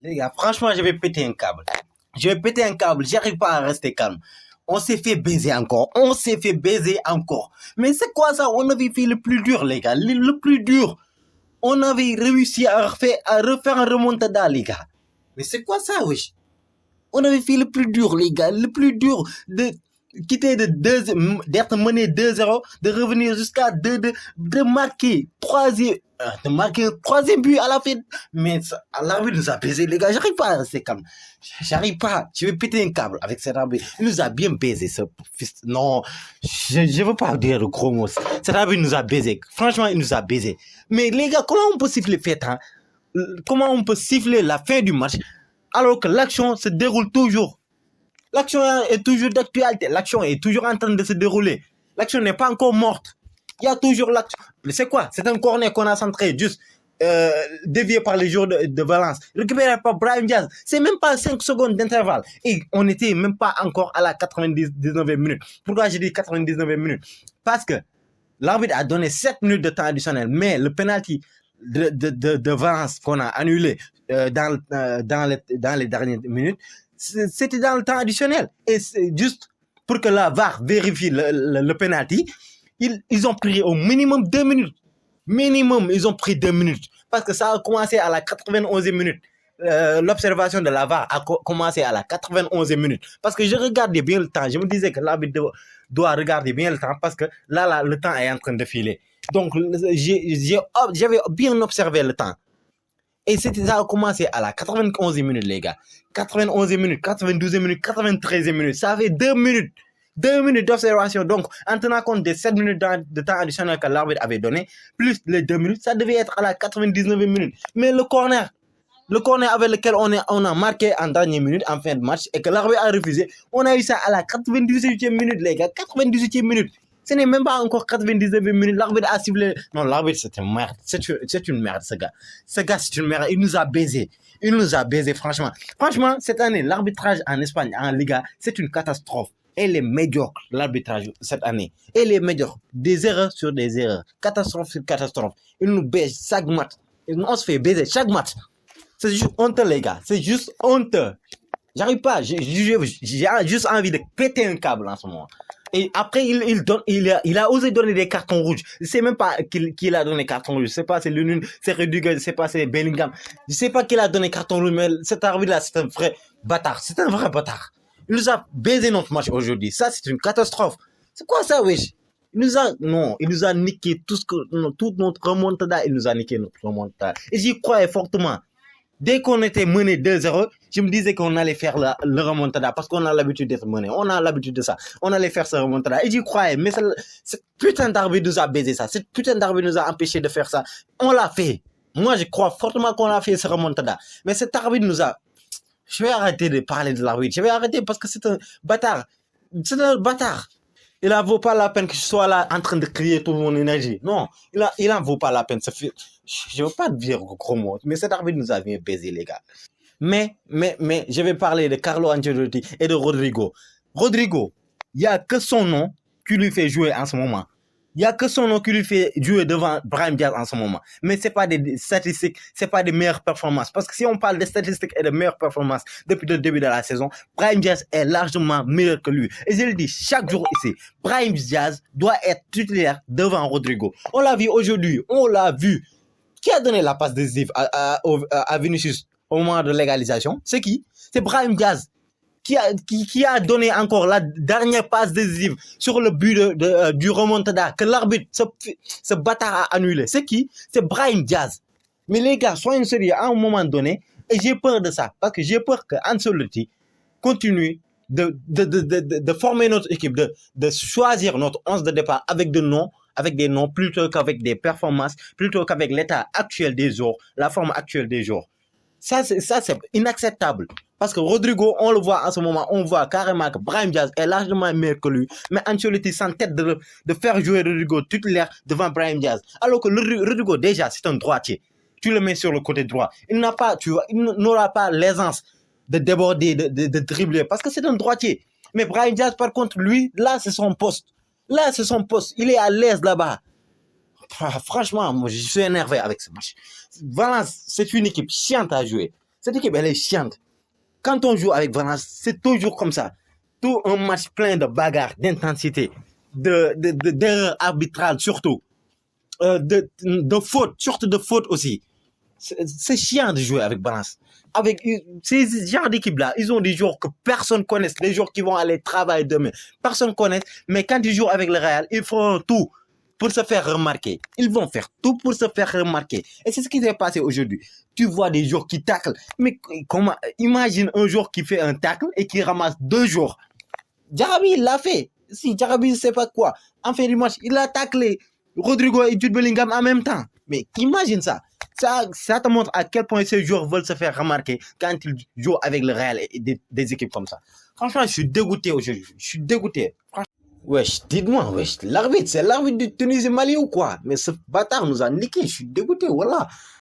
Les gars, franchement, je vais péter un câble. Je vais péter un câble. J'arrive pas à rester calme. On s'est fait baiser encore. On s'est fait baiser encore. Mais c'est quoi ça? On avait fait le plus dur, les gars. Le plus dur. On avait réussi à refaire un remontada, les gars. Mais c'est quoi ça, wesh? On avait fait le plus dur, les gars. Le plus dur de quitter d'être mené 2-0, de revenir jusqu'à 2-2, de marquer un troisième but à la fin. Mais l'arbitre nous a baisé, les gars. J'arrive pas à rester calme. J'arrive pas. Je vais péter un câble avec cet arbitre. Il nous a bien baisé, ce fils. Non, je veux pas dire le gros mot. Cet arbitre nous a baisé. Franchement, il nous a baisé. Mais les gars, comment on peut siffler comment on peut siffler la fin du match alors que l'action se déroule toujours? L'action est toujours d'actualité. L'action est toujours en train de se dérouler. L'action n'est pas encore morte. Il y a toujours l'action. C'est quoi? C'est un corner qu'on a centré, juste dévié par les joueurs de Valence. Récupéré par Brahim Diaz. C'est même pas 5 secondes d'intervalle. Et on n'était même pas encore à la 99e minute. Pourquoi j'ai dit 99e minute? Parce que l'arbitre a donné 7 minutes de temps additionnel. Mais le penalty de Valence qu'on a annulé dans les dernières minutes, c'était dans le temps additionnel. Et c'est juste pour que la VAR vérifie le penalty, ils ont pris au minimum 2 minutes. Minimum, ils ont pris 2 minutes. Parce que ça a commencé à la 91e minute. L'observation de la VAR a commencé à la 91e minute. Parce que je regardais bien le temps. Je me disais que l'arbitre doit regarder bien le temps parce que là, le temps est en train de filer. Donc, j'avais bien observé le temps. Et ça a commencé à la 91e minute, les gars. 91e minute, 92e minute, 93e minute. Ça fait 2 minutes. 2 minutes d'observation. Donc, en tenant compte des 7 minutes de temps additionnel que l'arbitre avait donné, plus les 2 minutes, ça devait être à la 99e minute. Mais le corner avec lequel on a marqué en dernière minute, en fin de match, et que l'arbitre a refusé, on a eu ça à la 98e minute, les gars. 98e minute. Ce n'est même pas encore 99e minute. L'arbitre a ciblé. Non, l'arbitre, c'est une merde. C'est une merde, ce gars. Ce gars, c'est une merde. Il nous a baisé. Il nous a baisé, franchement. Franchement, cette année, l'arbitrage en Espagne, en Liga, c'est une catastrophe. Elle est médiocre, l'arbitrage, cette année. Elle est médiocre. Des erreurs sur des erreurs. Catastrophe sur catastrophe. Il nous baise chaque match. On se fait baiser chaque match. C'est juste honteux, les gars. C'est juste honteux. J'arrive pas. J'ai juste envie de péter un câble en ce moment. Et après, il a osé donner des cartons rouges. Je sais même pas qui a donné carton rouge. Je sais pas, c'est Lunin, c'est Rudiger, je sais pas, c'est Bellingham. Je sais pas qui a donné carton rouge, mais cet arbitre-là, c'est un vrai bâtard. C'est un vrai bâtard. Il nous a baisé notre match aujourd'hui. Ça, c'est une catastrophe. C'est quoi ça, wesh? Il nous a niqué toute notre remontada. Il nous a niqué notre remontada. Et j'y croyais fortement. Dès qu'on était mené 2-0, je me disais qu'on allait faire le remontada parce qu'on a l'habitude d'être mené. On a l'habitude de ça. On allait faire ce remontada. Et j'y croyais. Mais cette putain d'arbitre nous a baisé ça. Cette putain d'arbitre nous a empêché de faire ça. On l'a fait. Moi, je crois fortement qu'on a fait ce remontada. Mais cet arbitre nous a... Je vais arrêter de parler de l'arbitre. Je vais arrêter parce que c'est un bâtard. C'est un bâtard. Il en vaut pas la peine que je sois là en train de crier toute mon énergie. Non, il en vaut pas la peine. Je veux pas dire gros mots, mais cet arbitre nous a bien baisé, les gars. Mais, je vais parler de Carlo Ancelotti et de Rodrigo. Rodrigo, il y a que son nom qui lui fait jouer en ce moment. Il y a que son nom qui lui fait jouer devant Brahim Diaz en ce moment. Mais c'est pas des statistiques, c'est pas des meilleures performances. Parce que si on parle de statistiques et de meilleures performances depuis le début de la saison, Brahim Diaz est largement meilleur que lui. Et je le dis chaque jour ici, Brahim Diaz doit être titulaire devant Rodrigo. On l'a vu aujourd'hui, on l'a vu. Qui a donné la passe décisive à Vinicius au moment de l'égalisation? C'est qui? C'est Brahim Diaz. Qui a donné encore la dernière passe décisive sur le but du remontada que l'arbitre, ce bâtard a annulé. C'est qui? C'est Brahim Diaz. Mais les gars, soyez sérieux à un moment donné, et j'ai peur de ça, parce que j'ai peur que Ancelotti continue de former notre équipe, de choisir notre 11 de départ avec des noms plutôt qu'avec des performances, plutôt qu'avec l'état actuel des joueurs, la forme actuelle des joueurs. Ça, c'est inacceptable. Parce que Rodrigo, on le voit en ce moment, on voit carrément que Brahim Diaz est largement meilleur que lui. Mais Ancelotti s'entête de faire jouer Rodrigo titulaire devant Brahim Diaz. Alors que Rodrigo, déjà, c'est un droitier. Tu le mets sur le côté droit. Il n'aura pas l'aisance de déborder, de dribbler, parce que c'est un droitier. Mais Brahim Diaz, par contre, lui, là, c'est son poste. Là, c'est son poste. Il est à l'aise là-bas. Franchement, moi, je suis énervé avec ce match. Valence, c'est une équipe chiante à jouer. Cette équipe, elle est chiante. Quand on joue avec Valence, c'est toujours comme ça. Tout un match plein de bagarres, d'intensité, d'erreurs arbitrales surtout, de fautes, surtout de fautes aussi. C'est chiant de jouer avec Valence. Avec ces genres d'équipe-là, ils ont des joueurs que personne connaît, les joueurs qui vont aller travailler demain. Personne ne connaît, mais quand ils jouent avec le Real, ils feront tout pour se faire remarquer. Ils vont faire tout pour se faire remarquer. Et c'est ce qui s'est passé aujourd'hui. Tu vois des joueurs qui taclent. Mais comment, imagine un joueur qui fait un tacle et qui ramasse 2 joueurs. Jarabi, il l'a fait. Si Jarabi ne sait pas quoi, en fin du match, il a taclé Rodrigo et Jude Bellingham en même temps. Mais imagine ça. Ça te montre à quel point ces joueurs veulent se faire remarquer quand ils jouent avec le Real et des équipes comme ça. Franchement, je suis dégoûté aujourd'hui. Je suis dégoûté. Wesh, dites-moi, wesh, l'arbitre, c'est l'arbitre du Tunisie-Mali ou quoi? Mais ce bâtard nous a niqué. Je suis dégoûté, voilà.